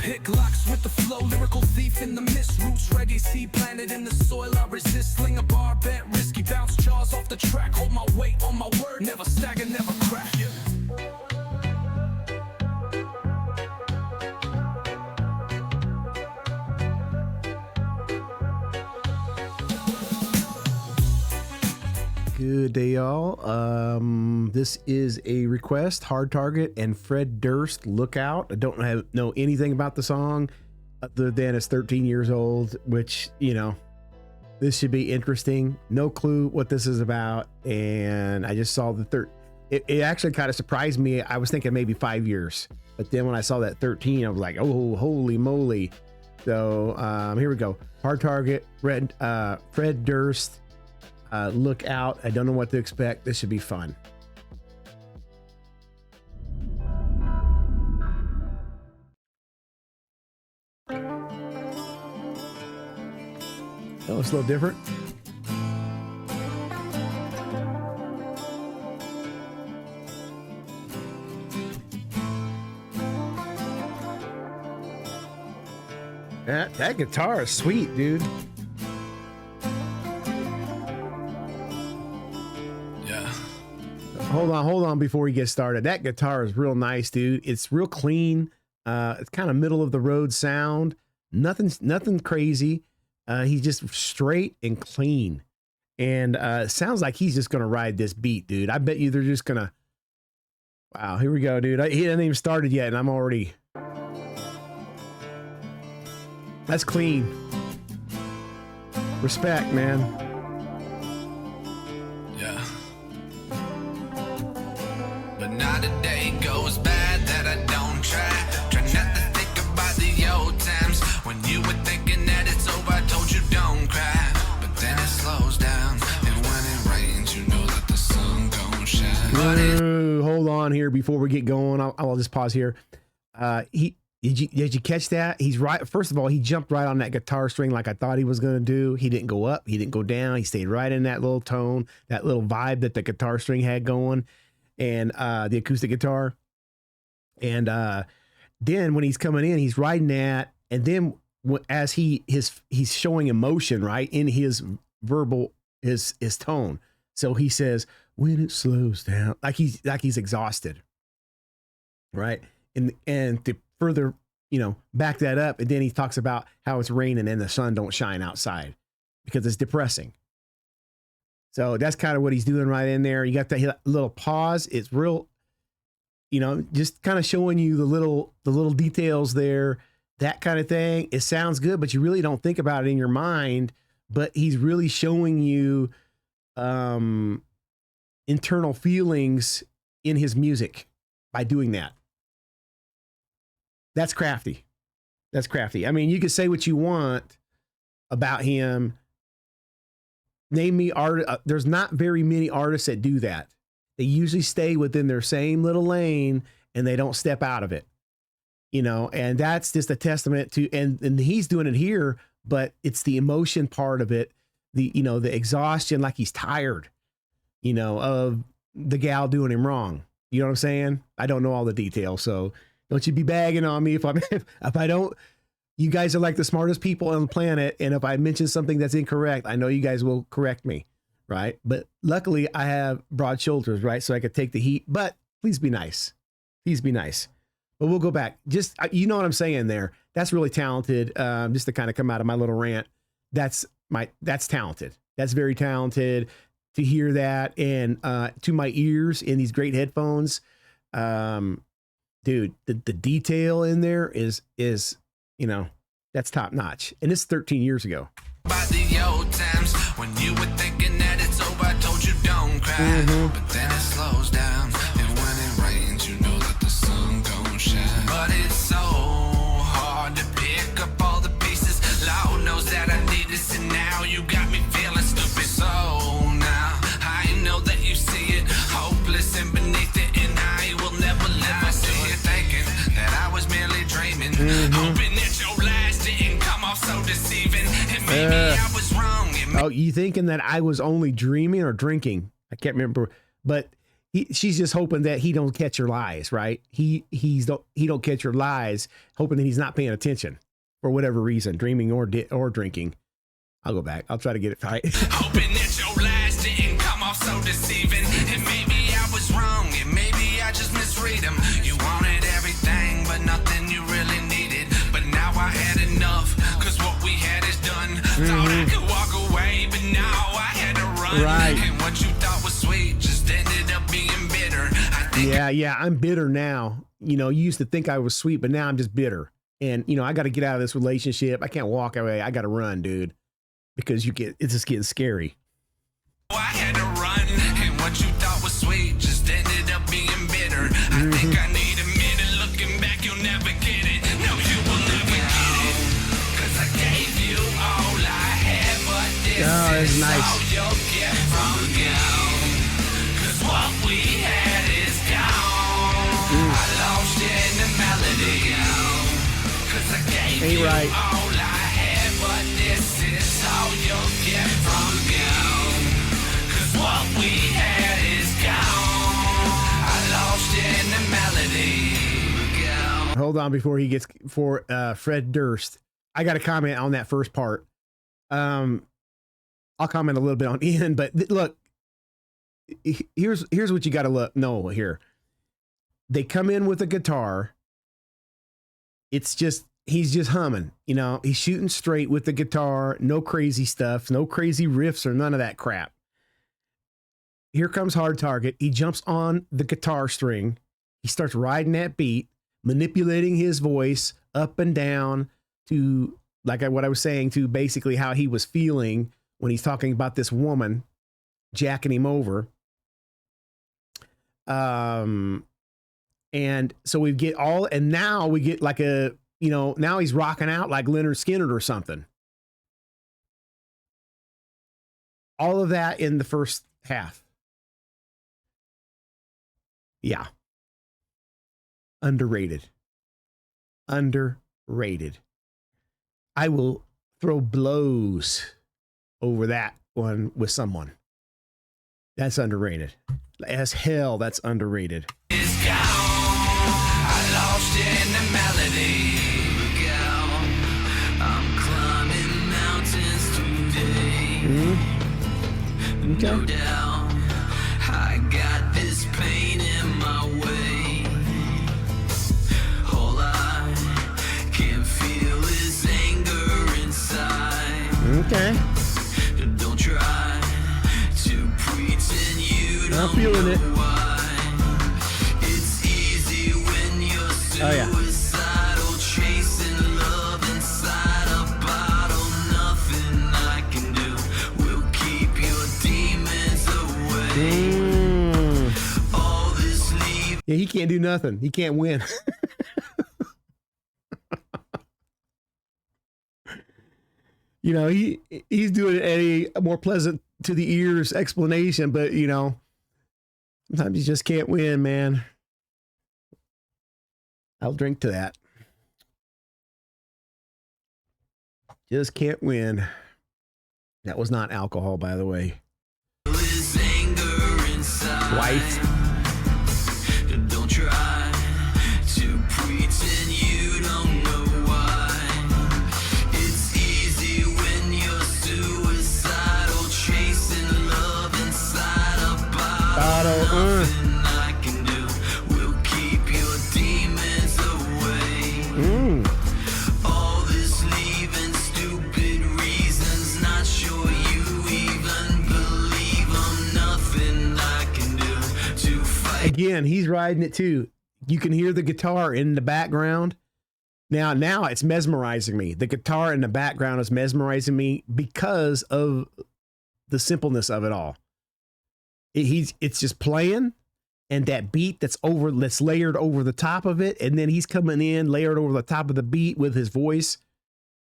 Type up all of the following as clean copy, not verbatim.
Pick locks with the flow, lyrical thief in the mist. Roots reggae, seed planted in the soil. I resist, sling a bar, bet risky, bounce jaws off the track. Hold my weight on my word, never stagger, never crack. Good day, y'all. This is a request, Hard Target and Fred Durst, Look Out. I don't know anything about the song other than it's 13 years old, which, you know, this should be interesting. No clue what this is about. And I just saw the it actually kind of surprised me. I was thinking maybe 5 years, but then when I saw that 13, I was like, oh, holy moly. So here we go. Hard Target, Fred Durst. Look Out. I don't know what to expect. This should be fun. Oh, it's a little different. That guitar is sweet, dude. Hold on before we get started. That guitar is real nice, dude. It's real clean. It's kind of middle of the road sound. Nothing crazy. He's just straight and clean. And it sounds like he's just gonna ride this beat, dude. I bet you they're just gonna. Wow, here we go, dude. He hasn't even started yet, and I'm already. That's clean. Respect, man. Not a day goes bad that I don't try not to think about the old times when you were thinking that it's over. I told you don't cry, but then it slows down, and when it rains, you know that the sun gon' shine. Hold on here before we get going. I'll just pause here. Did you catch that? He's right. First of all, he jumped right on that guitar string like I thought he was gonna do. He didn't go up. He didn't go down. He stayed right in that little tone, that little vibe that the guitar string had going. And the acoustic guitar, and then when he's coming in, he's riding that, and then as he's showing emotion, right, in his verbal his tone. So he says, when it slows down, like he's exhausted, right? And to further, you know, back that up, and then he talks about how it's raining and the sun don't shine outside because it's depressing. So that's kind of what he's doing right in there. You got that little pause. It's real, you know, just kind of showing you the little details there, that kind of thing. It sounds good, but you really don't think about it in your mind. But he's really showing you internal feelings in his music by doing that. That's crafty. That's crafty. I mean, you can say what you want about him. Name me art. There's not very many artists that do that. They usually stay within their same little lane and they don't step out of it, you know, and that's just a testament to, and he's doing it here, but it's the emotion part of it. The exhaustion, like he's tired, you know, of the gal doing him wrong. You know what I'm saying? I don't know all the details. So don't you be bagging on me if I don't. You guys are like the smartest people on the planet, and if I mention something that's incorrect, I know you guys will correct me, right? But luckily, I have broad shoulders, right? So I could take the heat, but please be nice. Please be nice. But we'll go back. Just, you know what I'm saying there. That's really talented. Just to kind of come out of my little rant. That's talented. That's very talented to hear that. And to my ears in these great headphones, dude, the detail in there is, you know, that's top notch. And this is 13 years ago. By the old times when you were thinking that it's over, I told you don't cry. But then it slows down, and when it rains, you know that the sun gon' shine. But it's so hard to pick up all the pieces. Lord knows that I need this, and now you got me feeling stupid. So now I know that you see it, hopeless and beneath it, and I will never live. I sit here thinking that I was merely dreaming, hoping that your lies didn't come off so deceiving. And maybe I was wrong. Oh, you thinking that I was only dreaming or drinking? I can't remember, but she's just hoping that he don't catch her lies, right? He don't catch her lies, hoping that he's not paying attention for whatever reason, dreaming or drinking. I'll go back. I'll try to get it right. Hoping that your lies didn't come off so deceiving. And maybe I was wrong, and maybe I just misread them. You wanted everything, but nothing you really needed. But now I had enough, cause what we had is done. Thought I could walk away, but now I had to run. Right. And what you thought was sweet just ended up being bitter. I think Yeah, I'm bitter now. You know, you used to think I was sweet, but now I'm just bitter. And, you know, I got to get out of this relationship. I can't walk away. I got to run, dude, because it's just getting scary. I had to run, and what you thought was sweet just ended up being bitter. I think I need a minute. Looking back, you'll never get it. No, you will never get it. Cause I gave you all I had, but this is is nice. all you'll get from you. Cause what we had is gone. I lost in the melody. Cause I gave Ain't you right. all I had, but this is all you'll get from you. Cause what we had is gone. I lost in the melody. Hold on for Fred Durst. I got to comment on that first part. I'll comment a little bit on Ian, but look, here's what you got to know here. They come in with a guitar. It's just, he's just humming, you know, he's shooting straight with the guitar, no crazy stuff, no crazy riffs or none of that crap. Here comes Hard Target. He jumps on the guitar string. He starts riding that beat, manipulating his voice up and down to, like what I was saying, to basically how he was feeling when he's talking about this woman jacking him over. And so we get and now we get like now he's rocking out like Leonard Skinner or something. All of that in the first half. Yeah. Underrated. Underrated. I will throw blows over that one with someone. That's underrated. As hell, that's underrated. It's gone. I lost in the melody. I'm climbing mountains today. Okay. No doubt, I got this pain in my way. All I can feel is anger inside. Okay. Don't try to pretend you don't I'm feeling it. know why. It's easy when you're suicidal, chasing love inside a bottle. Nothing I can do will keep your demons away. All this leave. Yeah, he can't do nothing. He can't win. You know, he's doing a more pleasant to the ears explanation, but you know, sometimes you just can't win, man. I'll drink to that. Just can't win. That was not alcohol, by the way. Is anger inside. Wife. Don't try to pretend you don't know why. It's easy when you're suicidal, chasing love inside a bottle. Nothing I can do will keep your demons away. All this leaving stupid reasons, not sure you even believe them. Nothing I can do to fight. Again, he's riding it too. You can hear the guitar in the background. Now it's mesmerizing me. The guitar in the background is mesmerizing me because of the simpleness of it all. It's just playing, and that beat that's layered over the top of it, and then he's coming in layered over the top of the beat with his voice.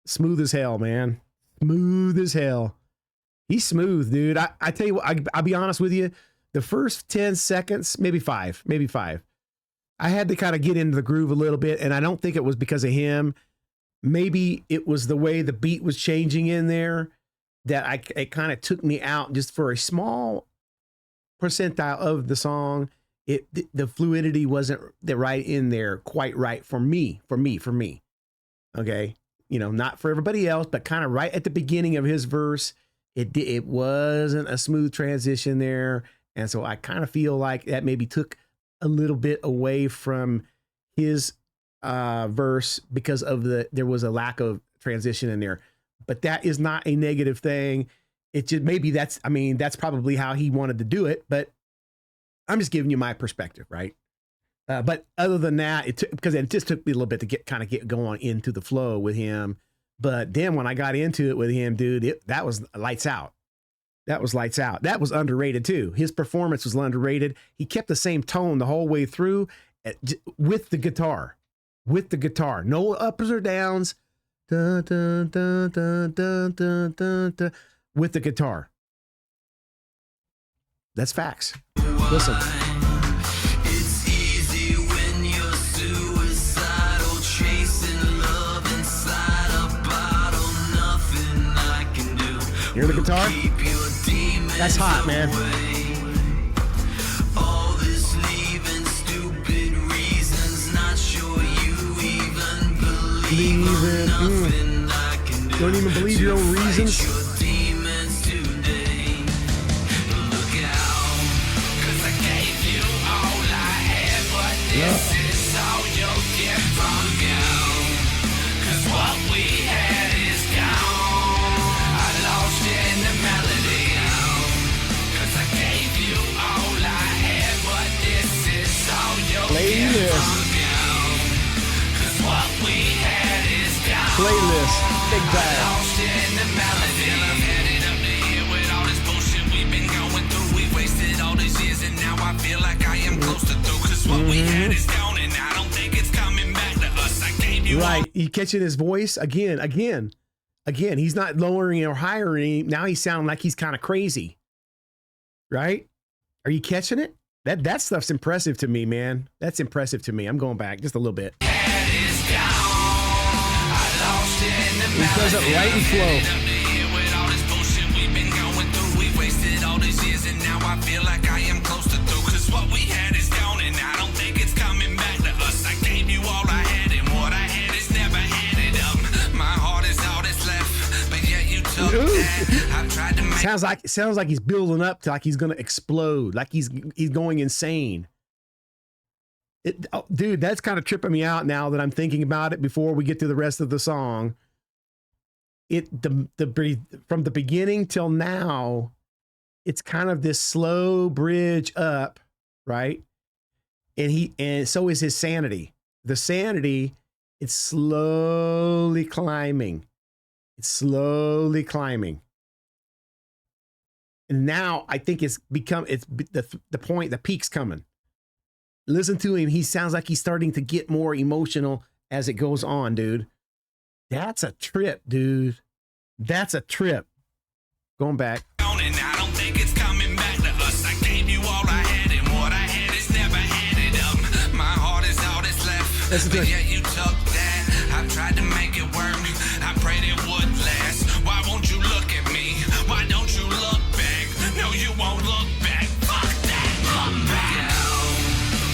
Smooth as hell, man. Smooth as hell. He's smooth, dude. I tell you what, I'll be honest with you. The first 10 seconds, maybe five, I had to kind of get into the groove a little bit, and I don't think it was because of him. Maybe it was the way the beat was changing in there that it kind of took me out just for a small percentile of the song, the fluidity wasn't right in there, quite right for me. Okay. You know, not for everybody else, but kind of right at the beginning of his verse, it wasn't a smooth transition there. And so I kind of feel like that maybe took a little bit away from his verse because of there was a lack of transition in there. But that is not a negative thing. It just, maybe that's probably how he wanted to do it, but I'm just giving you my perspective, right? But other than that, because it just took me a little bit to get going into the flow with him. But then when I got into it with him, dude, that was lights out. That was lights out. That was underrated too. His performance was underrated. He kept the same tone the whole way through with the guitar. No uppers or downs. Dun, dun, dun, dun, dun, dun, dun, dun, with the guitar. That's facts. Listen. It's easy when you're suicidal, chasing love inside a bottle. Nothing I can do. Hear the guitar? Keep your demons That's hot, man. away. All this leaving stupid reasons, not sure you even believe it. nothing I can do. Don't even believe your own to fight reasons? your demons today. Look out, 'cause I gave you all I had, but this is all you'll get from now. 'Cause what we had is gone. I lost in the melody. 'Cause I gave you all I had, but this is all you'll get Playlist. from now. 'Cause what we had is gone. Playlist. Big time. Lost in the melody. I'm headed up to here with all this bullshit we've been going through. We wasted all these years and now I feel like I am close to through. 'Cause what we had is gone and I don't think it's coming back to us. I gave you all. Right. You catching his voice again. He's not lowering or hiring. Now he's sounding like he's kind of crazy. Right? Are you catching it? That stuff's impressive to me, man. That's impressive to me. I'm going back just a little bit. Head is gone. I lost in the He does it melody. right and flow. Headed up to here with all this bullshit we've been going through. We wasted all these years and now I feel like I am close to through. 'Cause what we had is gone and I don't think it's coming back to us. I gave you all I had and what I had is never added up. My heart is all that's left, but yet you took that. I've tried to make Sounds like he's building up to like he's gonna explode, like he's going insane. Dude, that's kind of tripping me out now that I'm thinking about it. Before we get to the rest of the song, from the beginning till now, it's kind of this slow bridge up, right? And so is his sanity. The sanity, it's slowly climbing. And now I think it's the point, the peak's coming. Listen to him. He sounds like he's starting to get more emotional as it goes on, dude. That's a trip, dude. That's a trip. Going back. gone and I don't think it's coming back to us. I gave you all I had and what I had is never added up. My heart is all that's left, Listen to but it. yet you took that. I've tried to make it work. I prayed it would last. Why won't you look at me? Why don't you look back? No, you won't look back. Fuck that. Look back.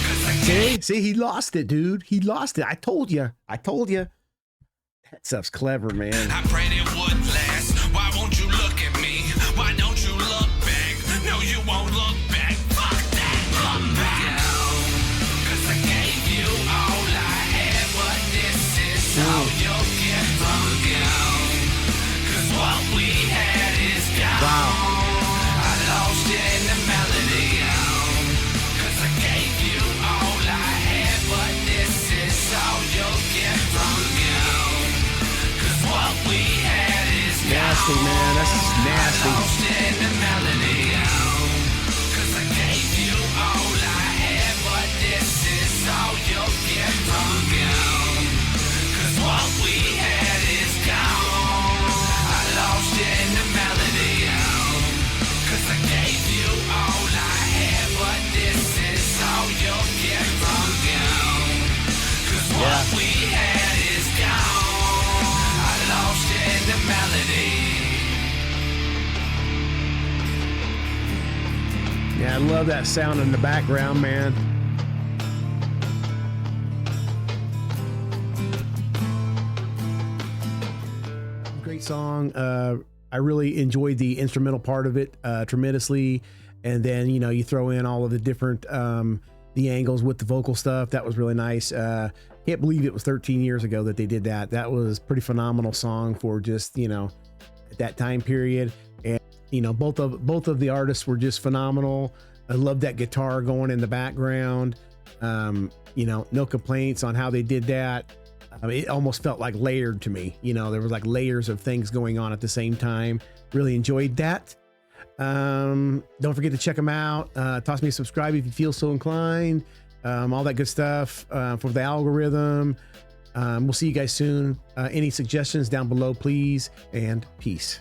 'Cause I gave See, he lost it, dude. He lost it. I told you. That stuff's clever, man. I prayed it would last. Why won't you look at me? Why don't you look back? No, you won't look back. Fuck that. Look back. 'Cause I gave you all I had, but this is all you'll get from now. 'Cause what we had is gone. Wow. I lost in the melody. 'Cause I gave you all I had, but this is all you'll get from now. 'Cause what we had is gone. Nasty, man. That's nasty. Lost in the melody. 'Cause I gave you all I had, but this is all you'll get from now. 'Cause what we had is gone. I lost in the melody. 'Cause I gave you all I had, but this is all you'll get from now. 'Cause what we had is gone. I lost in the melody. Yeah, I love that sound in the background, man. Great song. I really enjoyed the instrumental part of it tremendously. And then, you know, you throw in all of the different the angles with the vocal stuff. That was really nice. Can't believe it was 13 years ago that they did that. That was a pretty phenomenal song for just, you know, at that time period. And, you know, both of the artists were just phenomenal. I love that guitar going in the background. You know, no complaints on how they did that. It almost felt like layered to me. You know, there was like layers of things going on at the same time. Really enjoyed that. Don't forget to check them out. Toss me a subscribe if you feel so inclined. All that good stuff for the algorithm. We'll see you guys soon. Any suggestions down below, please, and peace.